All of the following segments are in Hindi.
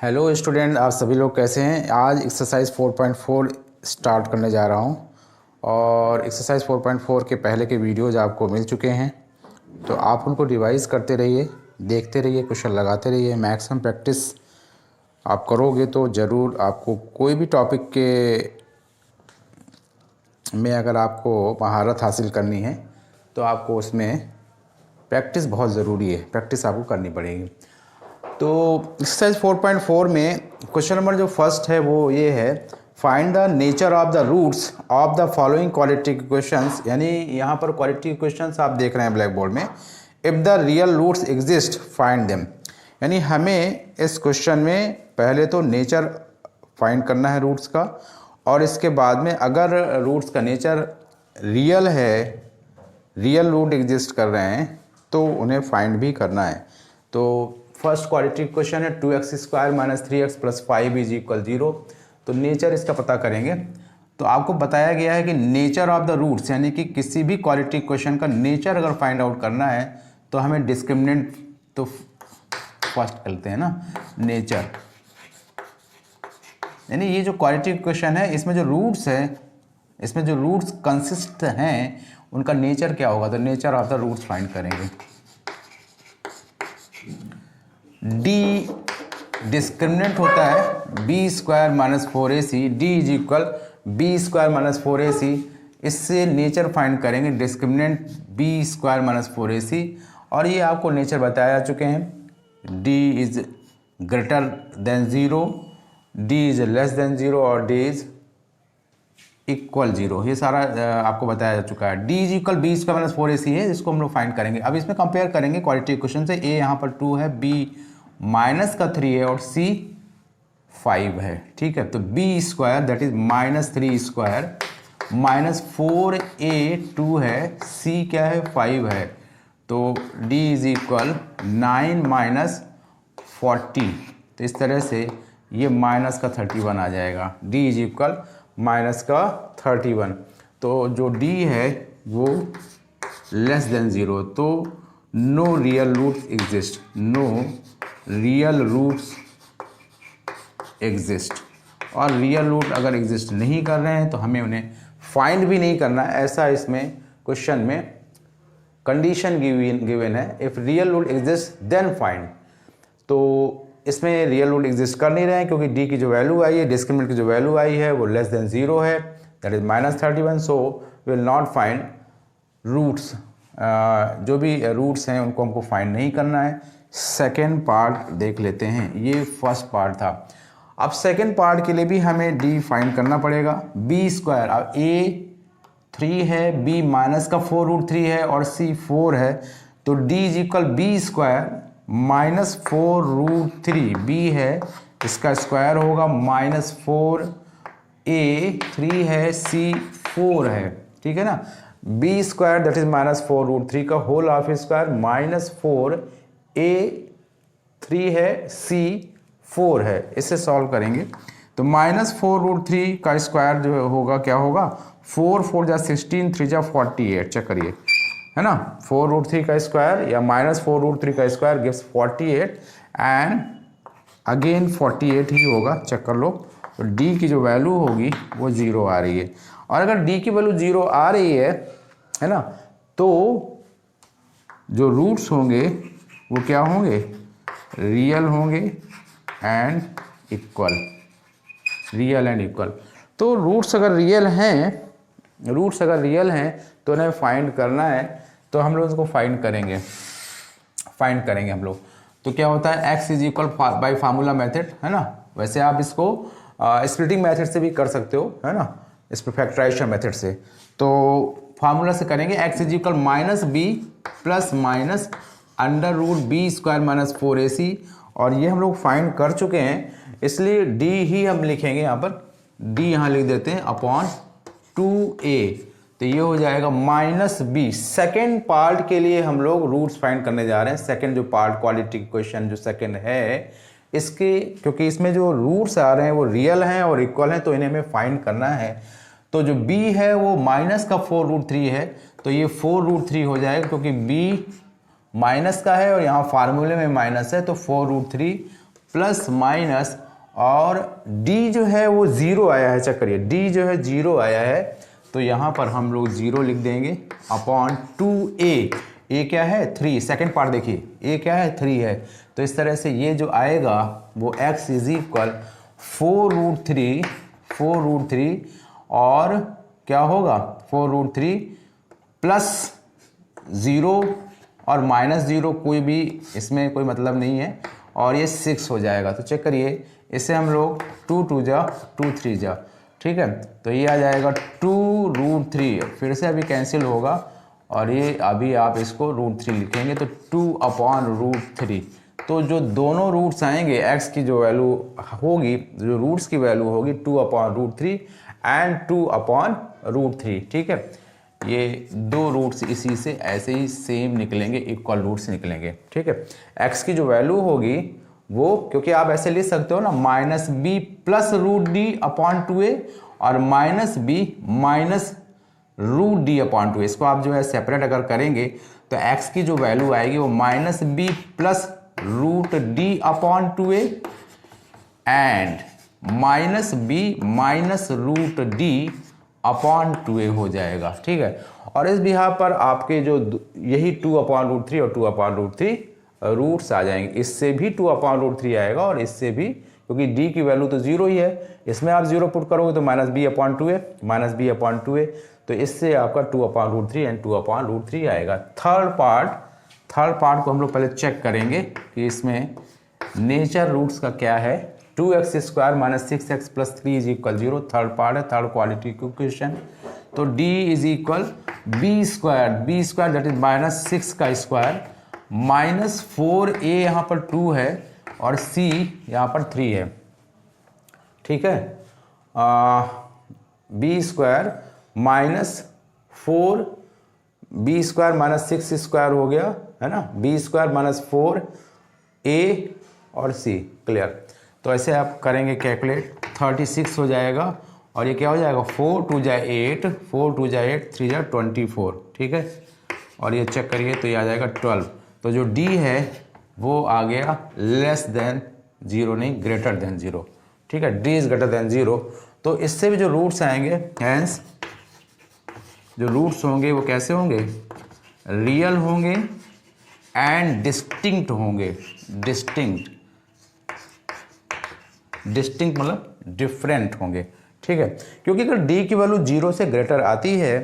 हेलो स्टूडेंट, आप सभी लोग कैसे हैं। आज एक्सरसाइज 4.4 स्टार्ट करने जा रहा हूं और एक्सरसाइज 4.4 के पहले के वीडियोज आपको मिल चुके हैं, तो आप उनको रिवाइज करते रहिए, देखते रहिए, क्वेश्चन लगाते रहिए। मैक्सिमम प्रैक्टिस आप करोगे तो ज़रूर आपको कोई भी टॉपिक के में अगर आपको महारत हासिल करनी है तो आपको उसमें प्रैक्टिस बहुत ज़रूरी है, प्रैक्टिस आपको करनी पड़ेगी। तो एक्सरसाइज 4.4 में क्वेश्चन नंबर जो फर्स्ट है वो ये है, find the nature of the roots of the following quality questions. यानी यहाँ पर क्वालिटी क्वेश्चंस आप देख रहे हैं ब्लैक बोर्ड में। If the real roots exist find them. यानी हमें इस क्वेश्चन में पहले तो नेचर फाइंड करना है रूट्स का, और इसके बाद में अगर रूट्स का नेचर रियल है, रियल रूट एग्जिस्ट कर रहे हैं तो उन्हें फाइंड भी करना है। तो फर्स्ट क्वाड्रेटिक क्वेश्चन है 2x² - 3x + 5 = 0। तो नेचर इसका पता करेंगे। तो आपको बताया गया है कि नेचर ऑफ द रूट्स, यानी कि किसी भी क्वाड्रेटिक क्वेश्चन का नेचर अगर फाइंड आउट करना है तो हमें डिस्क्रिमिनेंट तो फर्स्ट करते हैं ना, नेचर। यानी ये जो क्वाड्रेटिक क्वेश्चन है इसमें जो रूट्स है, इसमें जो रूट्स कंसिस्ट हैं उनका नेचर क्या होगा, तो nature of the roots find करेंगे। डी डिस्क्रिमिनेंट होता है b² - 4ac, d = b² - 4ac। इससे नेचर फाइंड करेंगे डिस्क्रिमिनेंट b² - 4ac, और ये आपको नेचर बताया जा चुके हैं। d is greater than 0, d is less than 0 और d इज इक्वल 0। ये सारा आपको बताया जा चुका है। d = b² - 4ac है, जिसको हम लोग फाइंड करेंगे। अब इसमें कंपेयर करेंगे क्वाड्रेटिक क्वेश्चन से। a यहाँ पर 2 है, b -3 है और c 5 है। ठीक है, तो b² दैट इज -3² -4a 2 है, c क्या है 5 है, तो d = 9 - 40। तो इस तरह से ये -31 आ जाएगा। d = -31। तो जो d है वो लेस देन 0, तो no real roots exist, no real roots exist. और रियल रूट अगर एग्जिस्ट नहीं कर रहे हैं तो हमें उन्हें फाइंड भी नहीं करना, ऐसा इसमें क्वेश्चन में कंडीशन गिवन है। If real root exist then find. तो इसमें रियल रूट एग्जिस्ट कर नहीं रहे हैं क्योंकि डी की जो वैल्यू आई है, डिस्क्रिमिनेंट की जो वैल्यू आई है वो लेस देन 0 है, that is -31। So will not find roots. जो भी रूट्स हैं उनको हमको फाइंड नहीं करना है। सेकेंड पार्ट देख लेते हैं, ये फर्स्ट पार्ट था। अब सेकेंड पार्ट के लिए भी हमें डी फाइंड करना पड़ेगा। b², अब a 3 है, b -4√3 है और c 4 है, तो d = b² - 4√3। b है, इसका स्क्वायर होगा -4a 3 है, c 4 है। ठीक है ना, b² दैट इज -4√3 का होल ऑफ स्क्वायर -4a 3 है, c 4 है। इसे सॉल्व करेंगे तो -4√3 का स्क्वायर जो होगा क्या होगा, 4 4 जा 16, 3 जा 48। चेक करिए, है ना, 4√3 का स्क्वायर या -4√3 का स्क्वायर गिव्स 48 एंड अगेन 48 ही होगा। चेक कर लो। तो d की जो वैल्यू होगी वो 0 आ रही है, और अगर d की वैल्यू 0 आ रही है ना, तो जो रूट्स होंगे वो क्या होंगे, रियल होंगे and equal, real and equal. तो रूट्स अगर रियल हैं तो उन्हें फाइंड करना है, तो हम लोग उसको फाइंड करेंगे हम लोग। तो क्या होता है, x = बाय फार्मूला मेथड, है ना। वैसे आप इसको स्प्लिटिंग मेथड से भी कर सकते हो, है ना, इस पर फैक्टराइजेशन मेथड से। तो फार्मूला से करेंगे x = -b ± √b² - 4ac, और ये हम लोग फाइंड कर चुके हैं, इसलिए d ही हम लिखेंगे यहाँ पर, d यहाँ लिख देते हैं अपॉन 2a। तो ये हो जाएगा -b। सेकेंड पार्ट के लिए हम लोग रूट्स फाइंड करने जा रहे हैं। सेकेंड जो पार्ट क्वालिटी क्वेश्चन जो सेकेंड है, इसके क्योंकि इसमें जो रूट्स आ रहे हैं वो रियल हैं और इक्वल हैं, तो इन्हें हमें फाइंड करना है। तो जो b है वो -4√3 है, तो ये 4√3 हो जाएगा, क्योंकि b माइनस का है और यहाँ फार्मूले में माइनस है, तो 4√3 प्लस माइनस, और d जो है वो 0 आया है, चेक करिए d जो है 0 आया है, तो यहाँ पर हम लोग 0 लिख देंगे अपॉन 2a, a क्या है 3, सेकेंड पार्ट देखिए a क्या है 3 है, तो इस तरह से ये जो आएगा वो x इज इक्वल 4√3 और क्या होगा 4√3 प्लस 0 और माइनस 0, कोई भी इसमें कोई मतलब नहीं है, और ये 6 हो जाएगा। तो चेक करिए, इसे हम लोग 2 2 जा 2 3 जा, ठीक है, तो ये आ जाएगा 2√3, फिर से अभी कैंसिल होगा, और ये अभी आप इसको √3 लिखेंगे तो 2/√3, तो जो दोनों रूट्स आएंगे x की जो वैल्यू होगी, जो रूट्स की वैल्यू होगी 2/√3 एंड 2/√3, ठीक है, ये दो रूट्स इसी से ऐसे ही सेम निकलेंगे, इक्वल रूट्स निकलेंगे, ठीक है। x की जो वैल्यू होगी वो, क्योंकि आप ऐसे लिख सकते हो ना -b प्लस √d/2a और -b माइनस √d/2a, इसको आप जो है सेपरेट अगर करेंगे तो x की जो वैल्यू आएगी वो -b plus √d/2a and -b minus √d/2a हो जाएगा, ठीक है। और इस बिहार पर आपके जो यही 2/√3 और 2/√3 रूट्स आ जाएंगे, इससे भी 2/√3 आएगा और इससे भी, क्योंकि d की वैल्यू तो 0 ही है, इसमें आप 0 पुट करोगे तो -b/2a, तो इससे आपका 2/√3 एंड 2/√3 आएगा। थर्ड पार्ट को हम लोग पहले चेक करेंगे कि इसमें नेचर रूट्स का क्या है। 2x² - 6x + 3 = 0, थर्ड पार्ट है, थर्ड क्वालिटी क्वेश्चन। तो d = b² दैट इज -6 का स्क्वायर -4a, यहाँ पर 2 है और c यहाँ पर 3 है, ठीक है। b² -4, b² -6² हो गया है ना, b² -4 a और c, क्लियर। तो ऐसे आप करेंगे कैलकुलेट, 36 हो जाएगा, और ये क्या हो जाएगा 4 2 जा 8, 4 2 जा 8, 3 जा 24, ठीक है। और ये चेक करिए तो ये आ जाएगा 12। तो जो d है वो आ गया <0 नहीं, <0, ठीक है, d इज <0। तो इससे भी जो रूट्स आएंगे, हैंस जो रूट्स होंगे वो कैसे होंगे, रियल होंगे एंड डिस्टिंक्ट होंगे। डिस्टिंक्ट मतलब डिफरेंट होंगे, ठीक है, क्योंकि अगर d की वैल्यू 0 से ग्रेटर आती है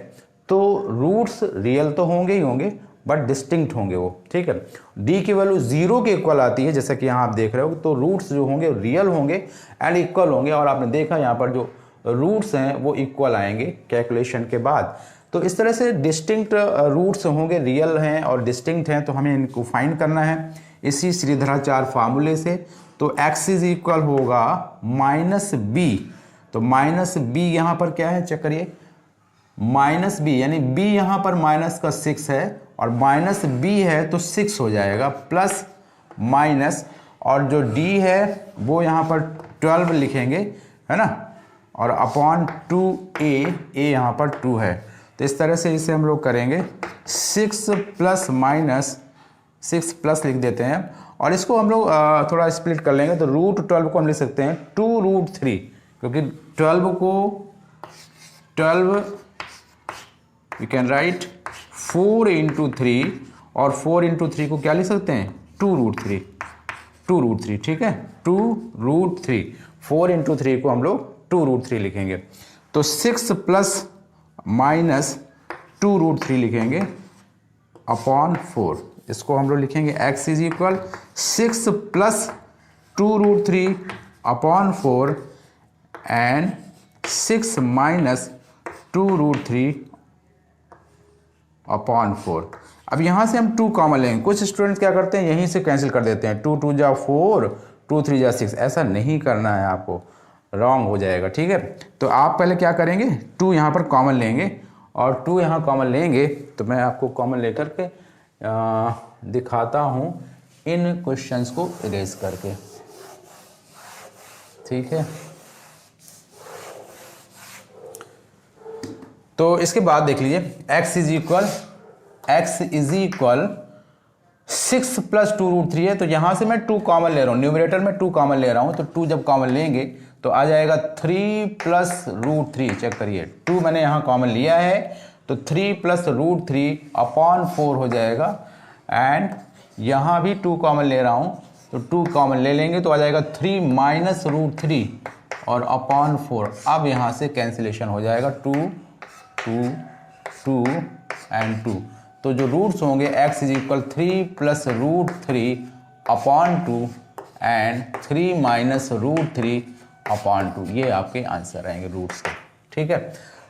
तो रूट्स रियल तो होंगे ही होंगे बट डिस्टिंक्ट होंगे वो, ठीक है। d की वैल्यू 0 के इक्वल आती है, जैसा कि यहाँ आप देख रहे हो, तो रूट्स जो होंगे रियल होंगे एंड इक्वल होंगे, और आपने देखा यहाँ पर जो रूट्स हैं वो इक्वल आएंगे कैलकुलेशन के बाद। तो इस तरह से डिस्टिंक्ट रूट्स होंगे, रियल हैं और डिस्टिंक्ट हैं, तो हमें इनको फाइंड करना है इसी श्रीधराचार्य फार्मूले से। तो x इज इक्वल होगा -b, तो -b यहाँ पर क्या है, चेक करिए, -b यानी b यहाँ पर माइनस का 6 है और -b है तो 6 हो जाएगा, प्लस माइनस, और जो d है वो यहाँ पर 12 लिखेंगे, है ना, और अपॉन 2a, a यहाँ पर 2 है। तो इस तरह से इसे हम लोग करेंगे, 6 प्लस लिख देते हैं, और इसको हम लोग थोड़ा स्प्लिट कर लेंगे, तो √12 को हम लिख सकते हैं 2√3, क्योंकि 12 को 12 यू कैन राइट 4 × 3, और 4 × 3 को क्या लिख सकते हैं 2√3, ठीक है, 2√3, 4 × 3 को हम लोग 2√3 लिखेंगे। तो 6 प्लस माइनस 2√3 लिखेंगे अपॉन 4, इसको हम लोग लिखेंगे x is equal 6 plus 2√3 upon 4 and 6 minus 2√3 upon 4। अब यहाँ से हम 2 कॉमन लेंगे, कुछ स्टूडेंट्स क्या करते हैं यहीं से कैंसिल कर देते हैं, 2 2 जा 4, 2 3 जा 6, ऐसा नहीं करना है आपको, रॉन्ग हो जाएगा, ठीक है। तो आप पहले क्या करेंगे, 2 यहाँ पर कॉमन लेंगे, और 2 यहाँ कॉमन लेंगे तो मैं आपको कॉमन लेकर के दिखाता हूँ इन क्वेश्चंस को इरेज करके, ठीक है। तो इसके बाद देख लीजिए x इज इक्वल 6 प्लस 2√3 है, तो यहाँ से मैं 2 कॉमन ले रहा हूँ, न्यूमरेटर में 2 कॉमन ले रहा हूँ, तो 2 जब कॉमन लेंगे तो आ जाएगा 3 प्लस √3। चेक करिए, 2 मैंने यहाँ कॉमन लिया है तो 3 प्लस √3 अपॉन 4 हो जाएगा। एंड यहाँ भी 2 कॉमन ले रहा हूँ तो 2 कॉमन ले लेंगे तो आ जाएगा 3 माइनस √3 और अपॉन 4। अब यहाँ से कैंसिलेशन हो जाएगा, 2 2 2 एंड 2। तो जो रूट्स होंगे x is equal 3 plus √3 upon 2 and 3 minus √3 upon 2। ये आपके आंसर आएंगे रूट्स के। ठीक है,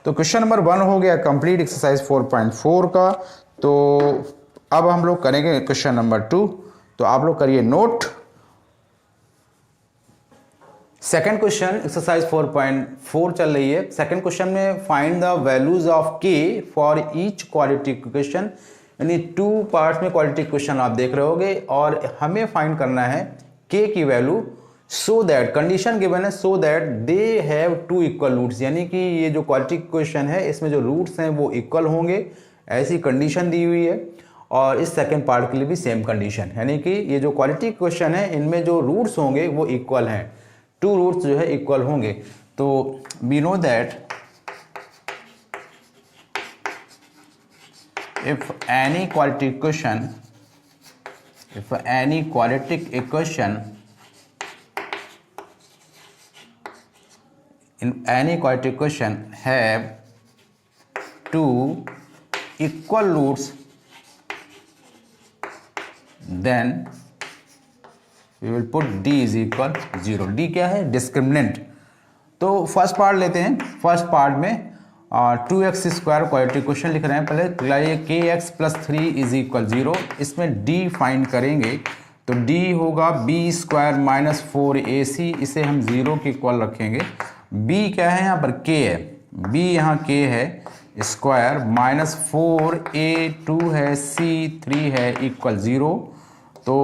तो क्वेश्चन नंबर 1 हो गया कंप्लीट एक्सरसाइज 4.4 का। तो अब हम लोग करेंगे क्वेश्चन नंबर 2, तो आप लोग करिए नोट। सेकंड क्वेश्चन एक्सरसाइज 4.4 चल रही है। सेकंड क्वेश्चन में find the values of k for each quadratic equation, यानी 2 पार्ट्स में क्वाड्रेटिक इक्वेशन आप देख रहे होगे और हमें फाइंड करना है k की value so that, condition given है so that they have 2 equal roots, यानी कि ये जो क्वाड्रेटिक इक्वेशन है इसमें जो रूट्स हैं वो इक्वल होंगे, ऐसी कंडीशन दी हुई है। और इस सेकंड पार्ट के लिए भी सेम कंडीशन, यानी कि ये जो क्वाड्रेटिक इक्वेशन है इनमें जो रूट्स होंगे वो इक्वल हैं, 2 रूट्स जो है इक्वल होंगे। तो we know that if any quadratic equation in any quadratic equation have 2 equal roots, then we will put d is equal 0। d क्या है? डिस्क्रिमिनेंट। तो फर्स्ट पार्ट लेते हैं। फर्स्ट पार्ट में 2x स्क्वायर क्वाड्रेटिक इक्वेशन लिख रहे हैं। पहले लाइए kx प्लस 3 इज इक्वल 0, इसमें d फाइंड करेंगे तो d होगा b स्क्वायर माइनस 4ac, इसे हम 0 के इक्वल रखेंगे। b क्या है? यहाँ पर k है, b यहाँ k है स्क्वायर माइनस 4a2 है, c3 है इक्वल 0। तो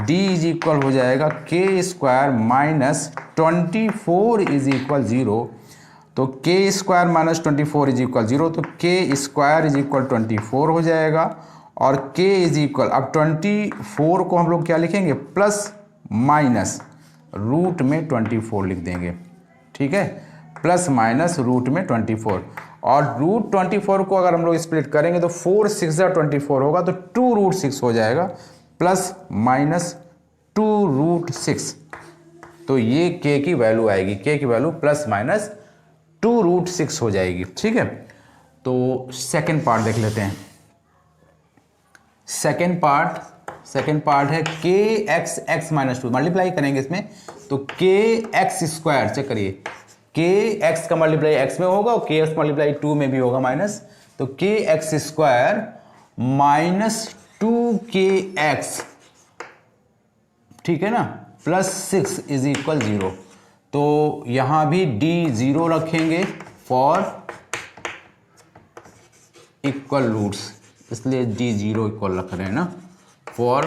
d इज इक्वल हो जाएगा k square minus 24 is equal 0। तो k square minus 24 is equal 0, तो k स्क्वायर इज इक्वल 24 हो जाएगा। और k इज इक्वल, अब 24 को हम लोग क्या लिखेंगे? प्लस माइनस रूट में 24 लिख देंगे। ठीक है, प्लस माइनस रूट में 24, और रूट 24 को अगर हम लोग स्प्लिट करेंगे तो 4 6 24 होगा, तो 2√6 हो जाएगा, प्लस माइनस 2√6। तो ये k की वैल्यू आएगी, k की वैल्यू प्लस माइनस 2√6 हो जाएगी। ठीक है, तो सेकंड पार्ट देख लेते हैं। सेकंड पार्ट है kx माइनस 2, मल्टीप्लाई करेंगे इसमें तो kx स्क्वायर, चेक करिए kx का मल्टीप्लाई x में होगा और kx मल्टीप्लाई 2 में भी होगा माइनस, तो kx स्क्वायर माइनस 2kx, ठीक है ना, प्लस 6 इज इक्वल 0। तो यहां भी d 0 रखेंगे फॉर इक्वल रूट्स, इसलिए d 0 इक्वल रख रहे हैं ना, फॉर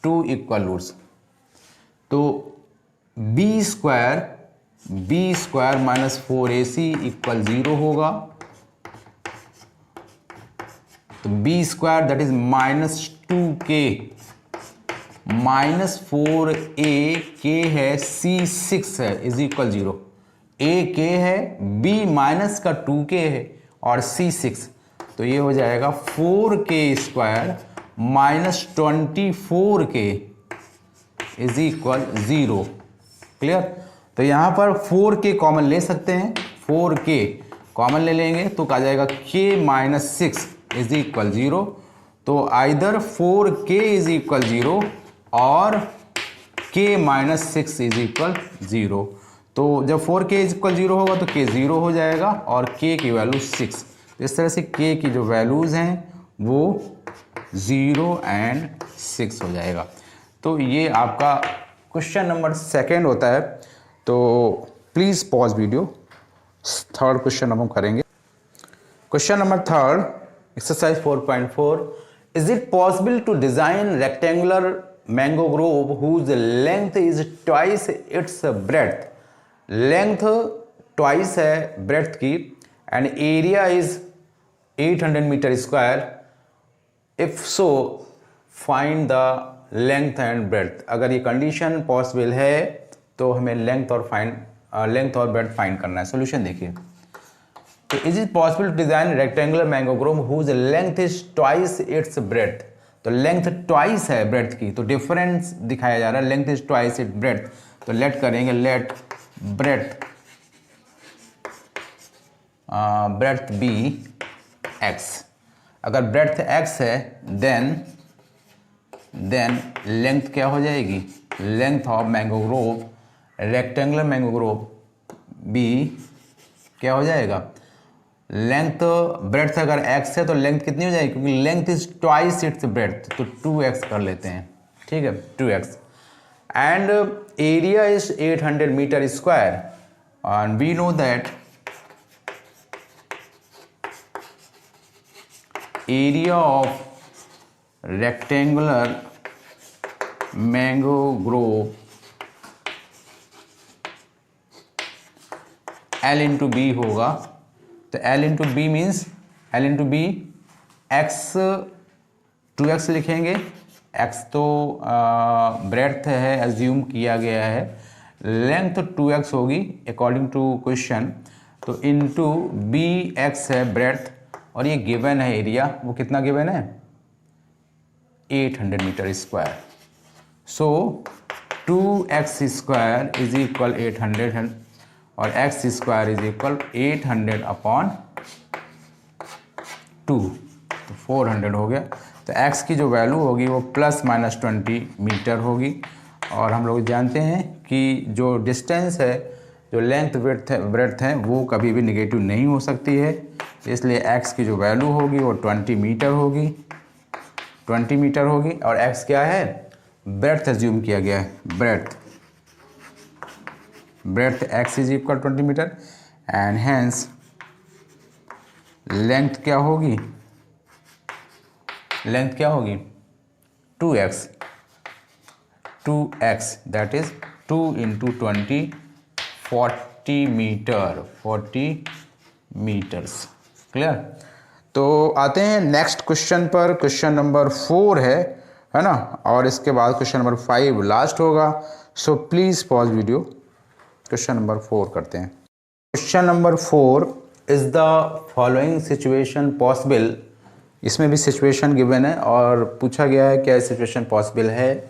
2 इक्वल रूट्स। तो b square minus 4ac equal 0 होगा। तो b square that is minus 2k minus 4a, k है, c 6 है इज इक्वल 0। a k है, b माइनस का 2k है और c 6, तो ये हो जाएगा 4k square minus 24k is equal 0। Clear? तो यहाँ पर 4k कॉमन ले सकते हैं, 4k कॉमन ले लेंगे तो आ जाएगा k माइनस 6 इज इक्वल 0। तो आइदर 4k इज इक्वल 0 और k माइनस 6 इज इक्वल 0। तो जब 4k इज इक्वल 0 होगा तो k 0 हो जाएगा और k की वैल्यू 6। इस तरह से k की जो वैल्यूज़ हैं वो 0 एंड 6 हो जाएगा। तो ये आपका क्वेश्चन नंबर सेकंड होता है। तो please pause video. Third question हम करेंगे। Question number third, exercise 4.4, is it possible to design rectangular mango grove whose length is twice its breadth. Length twice है ब्रेड्थ की and area is 800 metre square. If so find the length and breadth. अगर ये कंडीशन पॉसिबल है तो हमें लेंथ और ब्रेड्थ फाइंड करना है। सोल्यूशन देखिए, तो is it possible to design rectangular mango grove whose length is twice its breadth. तो लेंथ ट्वाइस है ब्रेड्थ की, तो डिफरेंस दिखाया जा रहा है, length is twice it breadth. तो लेट करेंगे, लेट ब्रेड्थ बी एक्स। अगर ब्रेड्थ एक्स है देन लेंथ क्या हो जाएगी, length of mango grove, rectangular mango grove be क्या हो जाएगा, लेंथ ब्रेड्थ अगर x है तो लेंथ कितनी हो जाएगी, क्योंकि length is twice its breadth, तो 2x कर लेते हैं, ठीक है 2x। And area is 800 metre square and we know that area of rectangular mango grove L into B होगा। तो L into B means L into B X 2x लिखेंगे, x तो ब्रेड्थ है एज्यूम किया गया है, लेंथ 2x होगी अकॉर्डिंग टू क्वेश्चन, तो इंटू बी एक्स है ब्रेड्थ, और ये गिवन है एरिया, वो कितना गिवन है 800 metre square. So 2x square is equal 800 और x square is equal 800 upon 2, तो 400 हो गया। तो x की जो वैल्यू होगी वो ±20 मीटर होगी, और हम लोग जानते हैं कि जो डिस्टेंस है, जो लेंथ ब्रेड्थ है वो कभी भी निगेटिव नहीं हो सकती है, इसलिए x की जो वैल्यू होगी वो 20 मीटर होगी, 20 मीटर होगी। और x क्या है, ब्रेड्थ एज्यूम किया गया है, breadth x is equal 20 metre and hence length क्या होगी, लेंथ क्या होगी 2x that is 2 into 20 40 metre, 40 metres. Clear. तो आते हैं नेक्स्ट क्वेश्चन पर, क्वेश्चन नंबर 4 है ना, और इसके बाद क्वेश्चन नंबर 5 लास्ट होगा। So please pause video, question number 4 करते हैं। Question number 4 is the following situation possible. इसमें भी सिचुएशन गिवन है और पूछा गया है क्या सिचुएशन पॉसिबल है।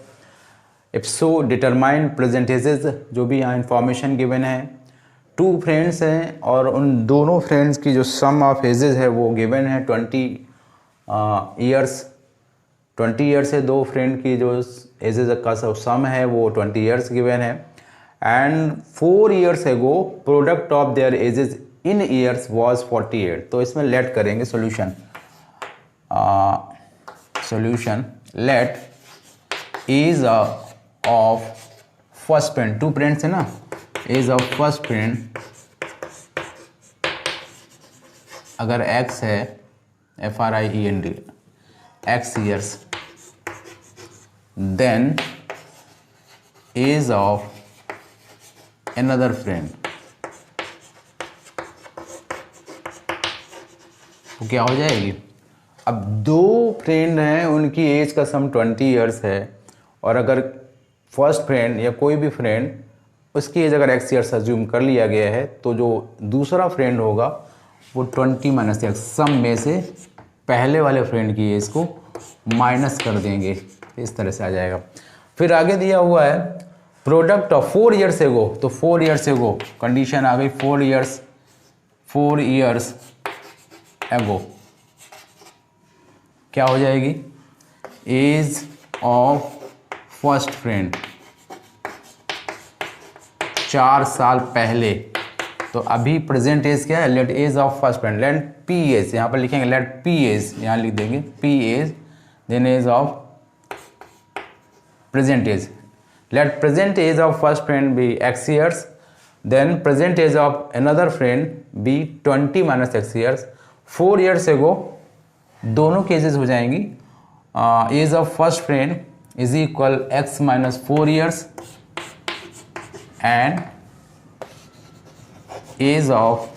इफ सो डिटरमाइन प्रेजेंटेजेस, जो भी यहाँ इंफॉर्मेशन गिवन है। 2 फ्रेंड्स हैं और उन दोनों फ्रेंड्स की जो सम ऑफ एजेस है वो गिवन है 20 ईयर्स। 20 ईयर्स है, 2 फ्रेंड की जो एजेस का सम है वो 20 ईयर्स गिवन है। And 4 years ago product of their ages in years was 48। तो इसमें लेट करेंगे solution, let age of first friend, 2 friends है ना, एज ऑफ फर्स्ट फ्रेंड अगर x है FRIEND x years, then age of another friend तो क्या हो जाएगी। अब 2 फ्रेंड हैं, उनकी एज का सम 20 ईयर्स है, और अगर फर्स्ट फ्रेंड या कोई भी फ्रेंड उसकी एज अगर x ईयर्स अज्यूम कर लिया गया है, तो जो दूसरा फ्रेंड होगा वो 20 - x सम में से पहले वाले फ्रेंड की एज को माइनस कर देंगे, इस तरह से आ जाएगा। फिर आगे दिया हुआ है प्रोडक्ट ऑफ 4 ईयर्स एगो, तो 4 ईयर्स एगो कंडीशन आ गई, 4 ईयर्स एगो क्या हो जाएगी, एज ऑफ फर्स्ट फ्रेंड 4 साल पहले। तो अभी प्रेजेंट एज क्या है, let age of first friend, let P age, यहाँ पर लिखेंगे लेट पी एज, यहाँ लिख देंगे P age, then age of present age, let present age of first friend be x years, then present age of another friend be 20 - x years। 4 years ago दोनों केसेस हो जाएंगी, age of first friend is equal x - 4 years and age of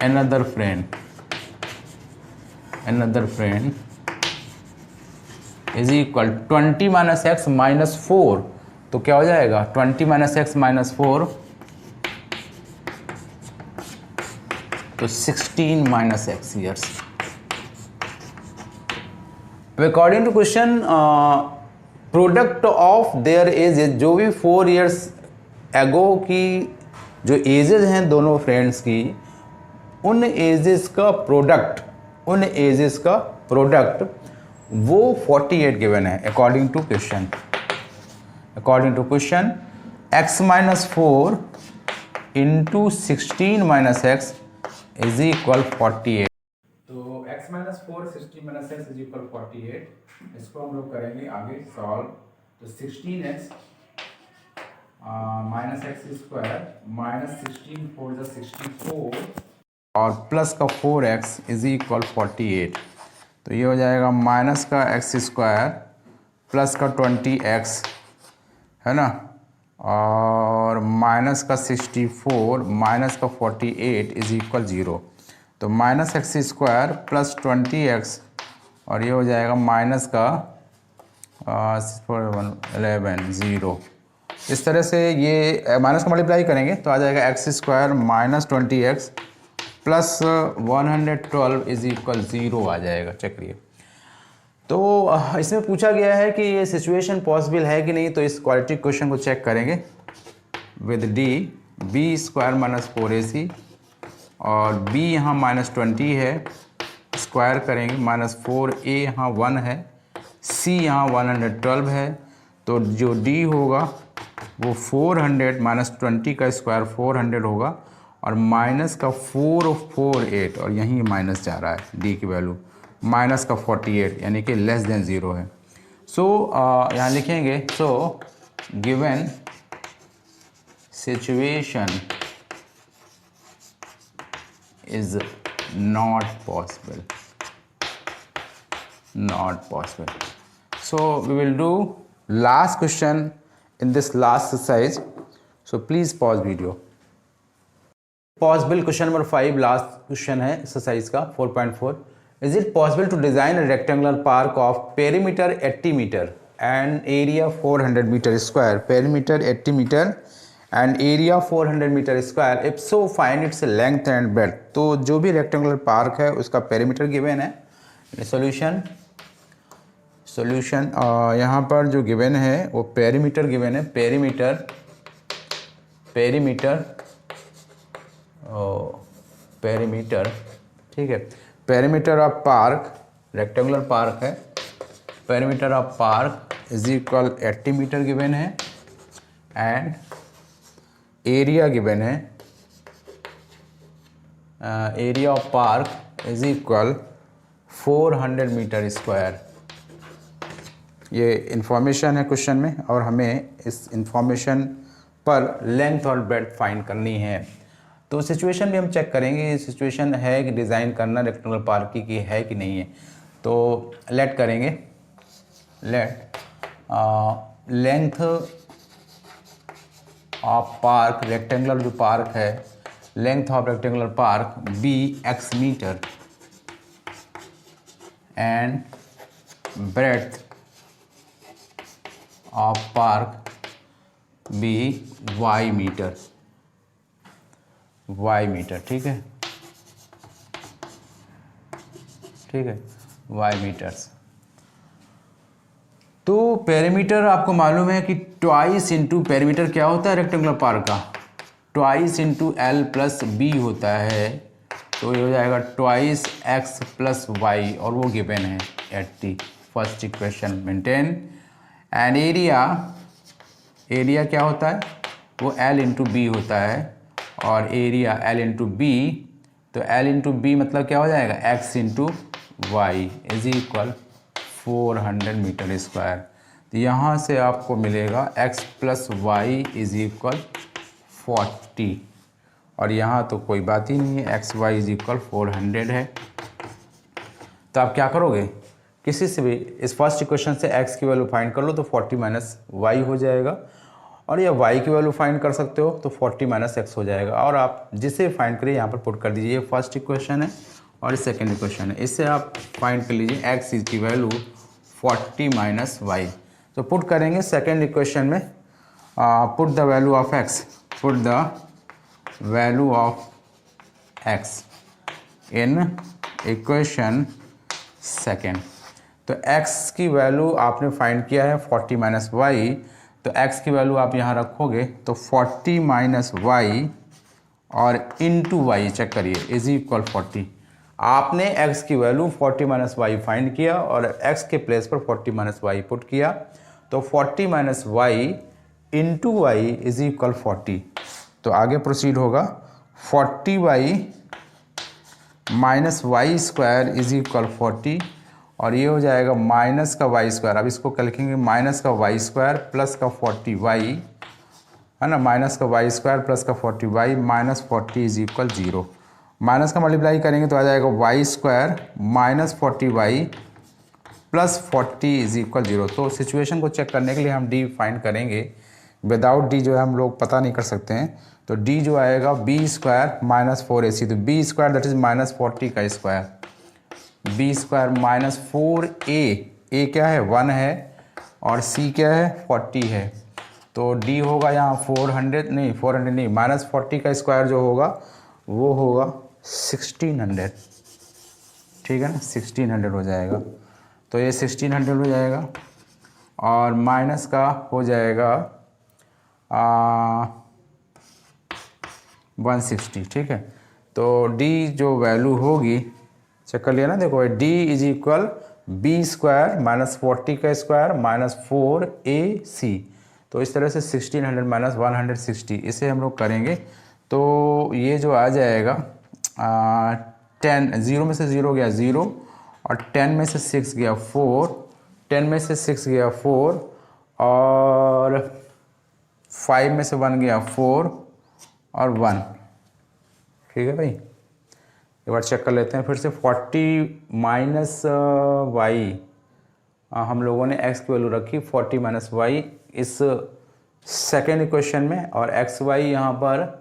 another friend is equal 20 minus X minus 4, तो क्या हो जाएगा 20 माइनस एक्स माइनस 4, तो 16 minus X years. According to question product of their ages, जो भी 4 ईयर्स एगो की जो एजेस हैं दोनों फ्रेंड्स की, उन एजेस का प्रोडक्ट वो 48 गिवन है according to question x minus 4 into 16 minus X is equal 48। तो x minus 4 16 minus X is equal 48, इसको हम लोग करेंगे आगे सॉल्व। तो 16x minus x square minus 16 4 जो 64 और प्लस का 4x इज इक्वल 48, तो ये हो जाएगा माइनस का एक्स स्क्वायर प्लस का 20x है ना, और माइनस का 64 माइनस का 48 इज इक्वल 0। तो minus x square plus 20x और ये हो जाएगा माइनस का 11 0। इस तरह से ये माइनस का मल्टीप्लाई करेंगे तो आ जाएगा x square minus 20x plus 112 is equal 0 आ जाएगा। चेक करिए। तो इसमें पूछा गया है कि ये सिचुएशन पॉसिबल है कि नहीं, तो इस क्वालिटी क्वेश्चन को चेक करेंगे with D B square minus 4ac और b यहाँ माइनस 20 है, स्क्वायर करेंगे माइनस 4a यहाँ 1 है, c यहाँ 112 है, तो जो d होगा वो 400 माइनस 20 का स्क्वायर 400 होगा और माइनस का 448 और यहीं माइनस जा रहा है d की वैल्यू माइनस का 48 यानी कि लेस देन 0 है। सो यहाँ लिखेंगे so given situation is not possible, so we will do last question in this last exercise, so please pause video। Possible question number 5 last question है एक्सरसाइज का 4.4। Is it possible to design a rectangular park of perimeter 80 metre and area 400 metre square, perimeter 80 metre and area 400 metre square, if so find its length and breadth. तो जो भी रेक्टेंगुलर पार्क है उसका पेरीमीटर गिवन है। सॉल्यूशन यहाँ पर जो गिवन है वो पेरीमीटर गिवन है, पेरीमीटर ठीक है। Perimeter of park, rectangular park है, perimeter of park is equal 80 metre given है एंड एरिया गिवन है, area of park is equal 400 metre square. ये इंफॉर्मेशन है क्वेश्चन में और हमें इस इंफॉर्मेशन पर लेंथ और ब्रेड्थ फाइंड करनी है। तो सिचुएशन भी हम चेक करेंगे, सिचुएशन है कि डिज़ाइन करना रेक्टेंगुलर पार्क की है कि नहीं है। तो लेट करेंगे, लेंथ ऑफ पार्क, रेक्टेंगुलर जो पार्क है, length of rectangular park be x metre and breadth of park be y metre, ठीक है y मीटर्स। तो पेरीमीटर आपको मालूम है कि ट्वाइस इंटू पेरीमीटर क्या होता है रेक्टेंगुलर पार्क का, twice into L plus B होता है, तो ये हो जाएगा ट्वाइस एक्स प्लस वाई और वो गिवन है 80। First equation maintain and area क्या होता है वो एल इंटू बी होता है और एरिया एल इंटू बी, तो एल इंटू बी मतलब क्या हो जाएगा X into Y is equal 400 metre square. तो यहाँ से आपको मिलेगा x plus Y is equal 40 और यहाँ तो कोई बात ही नहीं है, एक्स वाई इज इक्वल 400 है। तो आप क्या करोगे, किसी से भी इस फर्स्ट इक्वेशन से x की वैल्यू फाइंड कर लो तो 40 माइनस वाई हो जाएगा और या y की वैल्यू फाइंड कर सकते हो तो 40 माइनस एक्स हो जाएगा और आप जिसे फाइंड करिए यहाँ पर पुट कर दीजिए। ये फर्स्ट इक्वेशन है और सेकेंड इक्वेशन है, इससे आप फाइंड कर लीजिए x की वैल्यू 40 माइनस वाई। तो पुट करेंगे सेकेंड इक्वेशन में, put the value of x, put the value of x in equation second. तो x की वैल्यू आपने फाइंड किया है 40 माइनस वाई, तो x की वैल्यू आप यहाँ रखोगे तो 40 माइनस वाई और इनटू वाई चेक करिए इज इक्वल 40। आपने x की वैल्यू 40 माइनस वाई फाइंड किया और x के प्लेस पर 40 माइनस वाई पुट किया, तो 40 minus Y into Y is equal 40। तो आगे प्रोसीड होगा 40 Y minus Y square is equal 40 और ये हो जाएगा माइनस का वाई स्क्वायर। अब इसको कल लिखेंगे माइनस का वाई स्क्वायर प्लस का 40 वाई, है ना, माइनस का वाई स्क्वायर प्लस का 40 Y minus 40 is equal 0। Minus का मल्टीप्लाई करेंगे तो आ जाएगा Y square minus 40 Y plus 40 is equal 0। तो सिचुएशन को चेक करने के लिए हम डी फाइंड करेंगे, विदाउट डी जो है हम लोग पता नहीं कर सकते हैं। तो डी जो आएगा बी स्क्वायर माइनस 4ac, तो B square that is minus 40 का square, B square minus 4a क्या है 1 है और c क्या है 40 है। तो d होगा यहाँ 400 नहीं माइनस 40 का स्क्वायर जो होगा वो होगा 1600, ठीक है ना, 1600 हो जाएगा। तो ये 1600 हो जाएगा और माइनस का हो जाएगा 160, ठीक है। तो d जो वैल्यू होगी चेक कर लिया ना, देखो d is equal B square minus 40 का स्क्वायर माइनस 4ac। तो इस तरह से 1600 माइनस 160 इसे हम लोग करेंगे तो ये जो आ जाएगा 10, 0 में से 0 गया 0 और 10 में से 6 गया 4, 10 में से 6 गया 4 और 5 में से 1 गया 4 और 1, ठीक है भाई। एक बार चेक कर लेते हैं फिर से 40 माइनस वाई, हम लोगों ने x की वैल्यू रखी 40 माइनस वाई इस सेकेंड इक्वेशन में और एक्स वाई यहाँ पर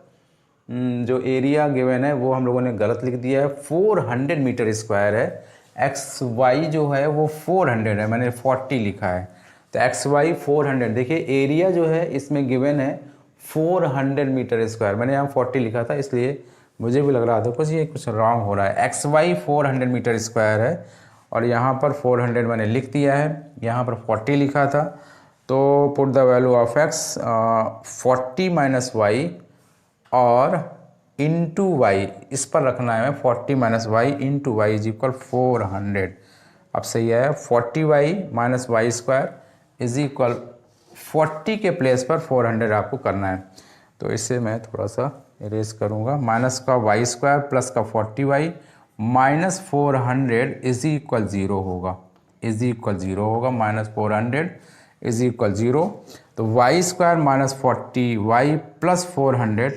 जो एरिया गिवन है वो हम लोगों ने गलत लिख दिया है, 400 मीटर स्क्वायर है, एक्स वाई जो है वो 400 है, मैंने 40 लिखा है। तो एक्स वाई 400, देखिए एरिया जो है इसमें गिवन है 400 मीटर स्क्वायर, मैंने यहाँ 40 लिखा था इसलिए मुझे भी लग रहा था कुछ ये कुछ रॉन्ग हो रहा है। एक्स वाई 400 मीटर स्क्वायर है और यहाँ पर 400 मैंने लिख दिया है, यहाँ पर 40 लिखा था। तो put the value of X 40 minus Y और इंटू वाई, इस पर रखना है 40 minus Y into Y is equal 400। अब सही है 40 Y minus Y square is equal 40 के प्लेस पर 400 आपको करना है। तो इससे मैं थोड़ा सा इरेज करूँगा, माइनस का वाई स्क्वायर प्लस का 40 वाई माइनस 400 इज इक्वल 0 होगा, इज इक्वल 0 होगा, माइनस 400 इज इक्वल 0। तो Y square minus 40 Y plus 400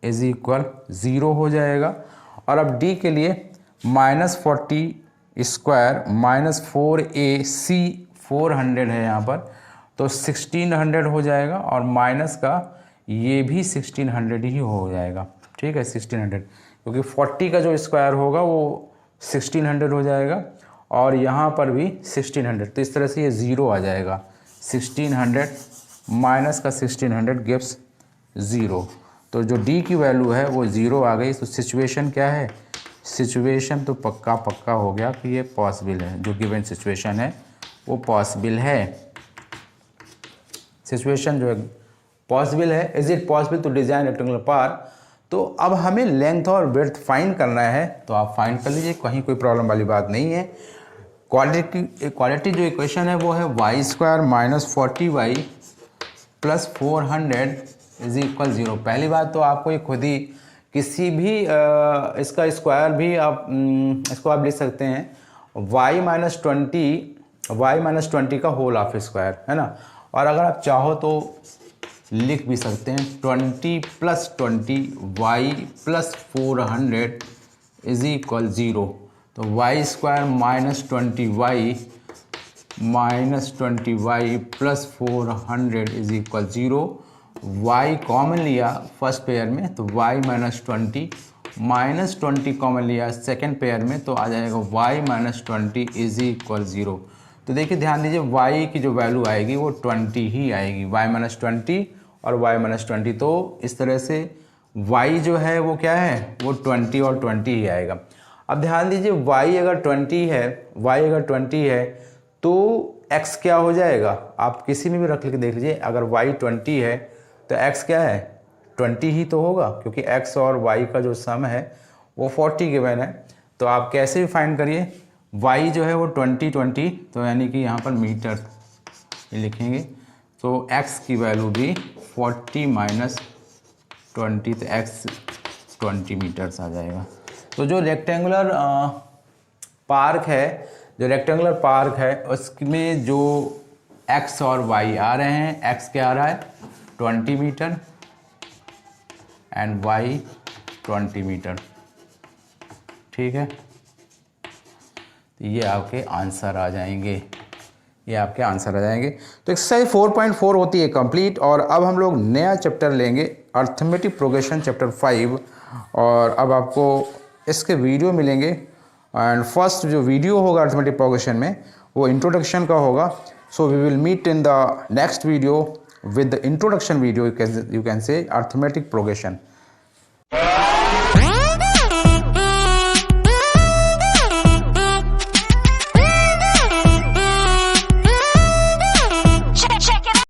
is equal 0 हो जाएगा। और अब डी के लिए माइनस 40 स्क्वायर माइनस 4ac 400 है यहाँ पर, तो 1600 हो जाएगा और माइनस का ये भी 1600 ही हो जाएगा, ठीक है 1600, क्योंकि 40 का जो स्क्वायर होगा वो 1600 हो जाएगा और यहाँ पर भी 1600, तो इस तरह से ये 0 आ जाएगा। 1600 माइनस का 1600 गिव्स 0, तो जो d की वैल्यू है वो 0 आ गई। तो सिचुएशन क्या है, सिचुएशन तो पक्का हो गया कि ये पॉसिबल है, जो गिवन सिचुएशन है वो पॉसिबल है, सिचुएशन जो है पॉसिबल है। Is it possible to design rectangular park. तो अब हमें लेंथ और विड्थ फाइंड करना है, तो आप फाइंड कर लीजिए, कहीं कोई प्रॉब्लम वाली बात नहीं है। क्वाड्रेटिक जो इक्वेशन है वो है Y square minus 40 Y plus 400 is equal 0। पहली बात तो आपको ये खुद ही किसी भी इसका स्क्वायर भी आप इसको आप लिख सकते हैं y माइनस 20 का होल ऑफ स्क्वायर, है ना। और अगर आप चाहो तो लिख भी सकते हैं 20 plus 20 Y plus 400 is equal 0। तो Y square minus 20 Y plus 400 is equal 0। Y common लिया फर्स्ट पेयर में तो वाई माइनस 20 कॉमन लिया सेकेंड पेयर में तो आ जाएगा वाई माइनस 20 इज इक्वल 0। तो देखिए ध्यान दीजिए y की जो वैल्यू आएगी वो 20 ही आएगी, y-20 और y-20। तो इस तरह से y जो है वो क्या है, वो 20 और 20 ही आएगा। अब ध्यान दीजिए y अगर 20 है तो x क्या हो जाएगा, आप किसी में भी रख के देख लीजिए। अगर y 20 है तो x क्या है, 20 ही तो होगा, क्योंकि x और y का जो सम है वो 40 गिवन है। तो आप कैसे भी फाइंड करिए, y जो है वो 20, तो यानी कि यहाँ पर मीटर लिखेंगे, तो x की वैल्यू भी 40 माइनस 20, तो x 20 मीटर्स आ जाएगा। तो जो रेक्टेंगुलर पार्क है उसमें जो x और y आ रहे हैं, x क्या आ रहा है 20 मीटर एंड y 20 मीटर, ठीक है। तो ये आपके आंसर आ जाएंगे, तो एक्सरसाइज 4.4 होती है कंप्लीट। और अब हम लोग नया चैप्टर लेंगे, अर्थमेटिक प्रोग्रेशन चैप्टर 5। और अब आपको इसके वीडियो मिलेंगे, एंड फर्स्ट जो वीडियो होगा अर्थमेटिक प्रोग्रेशन में वो इंट्रोडक्शन का होगा। So we will meet in the next video with the introduction video, you can say arithmetic progression.